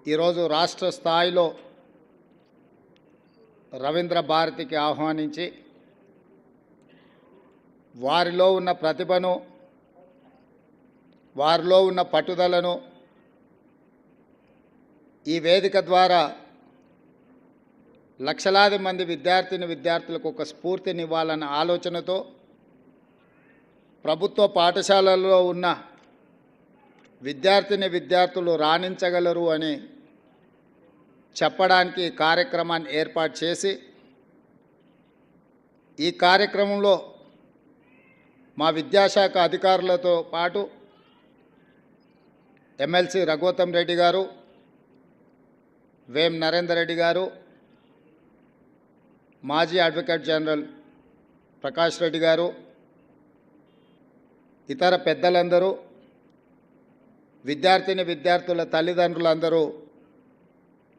ఈరోజు రాష్ట్ర స్థాయిలో రవీంద్ర భారతికి ఆహ్వానించి వారిలో ఉన్న ప్రతిభను, వారిలో ఉన్న పట్టుదలను ఈ వేదిక ద్వారా లక్షలాది మంది విద్యార్థులకు ఒక స్ఫూర్తినివ్వాలన్న ఆలోచనతో ప్రభుత్వ పాఠశాలల్లో ఉన్న విద్యార్థులు రాణించగలరు అని చెప్పడానికి కార్యక్రమాన్ని ఏర్పాటు చేసి ఈ కార్యక్రమంలో మా విద్యాశాఖ అధికారులతో పాటు ఎమ్మెల్సీ రఘోత్తమ్ రెడ్డి గారు, వేం నరేందర్ రెడ్డి గారు, మాజీ అడ్వకేట్ జనరల్ ప్రకాష్ రెడ్డి గారు, ఇతర పెద్దలందరూ, విద్యార్థుల తల్లిదండ్రులందరూ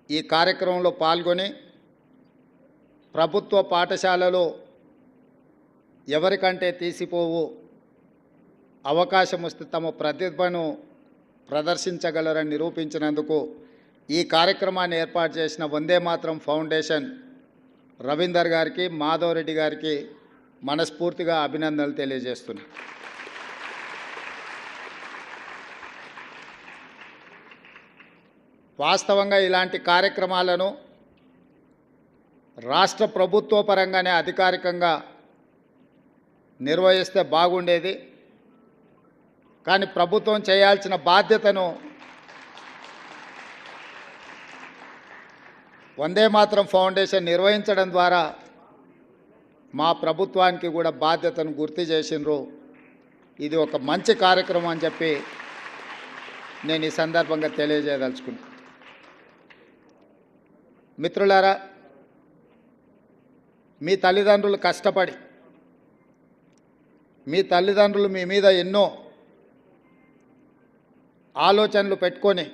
ఈ కార్యక్రమంలో పాల్గొని ప్రభుత్వ పాఠశాలలో ఎవరికంటే తీసిపోవు అవకాశం వస్తే తమ ప్రతిభను ప్రదర్శించగలరని నిరూపించినందుకు ఈ కార్యక్రమాన్ని ఏర్పాటు చేసిన వందే మాతరం ఫౌండేషన్ రవీందర్ గారికి, మాధవ్ రెడ్డి గారికి మనస్ఫూర్తిగా అభినందనలు తెలియజేస్తున్నాను. వాస్తవంగా ఇలాంటి కార్యక్రమాలను రాష్ట్ర ప్రభుత్వ పరంగానే అధికారికంగా నిర్వహిస్తే బాగుండేది. కానీ ప్రభుత్వం చేయాల్సిన బాధ్యతను వందే మాతరం ఫౌండేషన్ నిర్వహించడం ద్వారా మా ప్రభుత్వానికి కూడా బాధ్యతను గుర్తు చేసినారు. ఇది ఒక మంచి కార్యక్రమం అని చెప్పి నేను ఈ సందర్భంగా తెలియజేయదలుచుకున్నాను. మిత్రులారా, మీ తల్లిదండ్రులు కష్టపడి, మీ తల్లిదండ్రులు మీ మీద ఎన్నో ఆలోచనలు పెట్టుకొని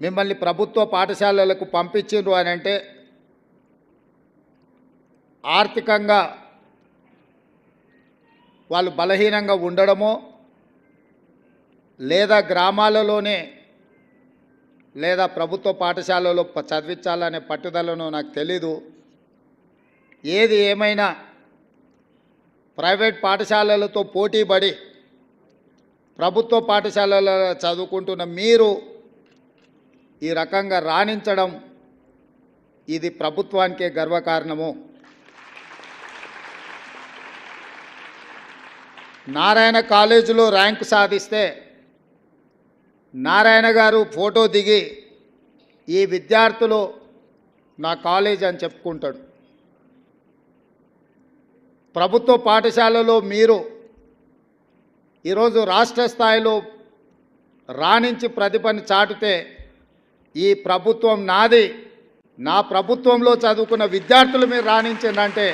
మిమ్మల్ని ప్రభుత్వ పాఠశాలలకు పంపించిండ్రు అని అంటే ఆర్థికంగా వాళ్ళు బలహీనంగా ఉండడమో లేదా గ్రామాలలోనే లేదా ప్రభుత్వ పాఠశాలలో చదివించాలనే పట్టుదలను నాకు తెలీదు. ఏది ఏమైనా ప్రైవేట్ పాఠశాలలతో పోటీపడి ప్రభుత్వ పాఠశాలలో చదువుకుంటున్న మీరు ఈ రకంగా రాణించడం ఇది ప్రభుత్వానికే గర్వకారణము. నారాయణ కాలేజీలో ర్యాంకు సాధిస్తే నారాయణ గారు ఫోటో దిగి ఈ విద్యార్థులు నా కాలేజ్ అని చెప్పుకుంటాడు. ప్రభుత్వ పాఠశాలలో మీరు ఈరోజు రాష్ట్ర స్థాయిలో రాణించి ప్రతిభను చాటితే ఈ ప్రభుత్వం నాది, నా ప్రభుత్వంలో చదువుకున్న విద్యార్థులు మీరు రాణించిందంటే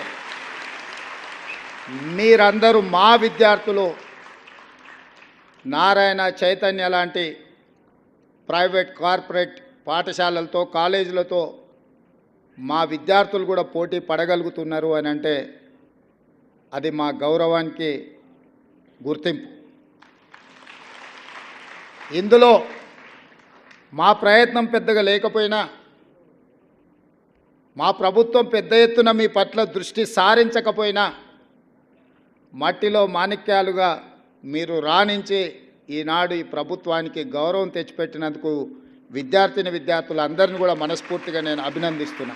మీరందరూ మా విద్యార్థులు. నారాయణ, చైతన్య లాంటి ప్రైవేట్ కార్పొరేట్ పాఠశాలలతో కాలేజీలతో మా విద్యార్థులు కూడా పోటీ పడగలుగుతున్నారు అని అంటే అది మా గౌరవానికి గుర్తింపు. ఇందులో మా ప్రయత్నం పెద్దగా లేకపోయినా, మా ప్రభుత్వం పెద్ద ఎత్తున మీ పట్ల దృష్టి సారించకపోయినా మట్టిలో మాణిక్యాలుగా మీరు రాణించి ఈనాడు ఈ ప్రభుత్వానికి గౌరవం తెచ్చిపెట్టినందుకు విద్యార్థులందరినీ కూడా మనస్ఫూర్తిగా నేను అభినందిస్తున్నా.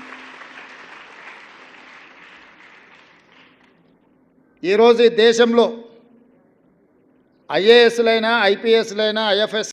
ఈరోజు ఈ దేశంలో ఐఏఎస్లైనా, ఐపీఎస్లైనా, ఐఎఫ్ఎస్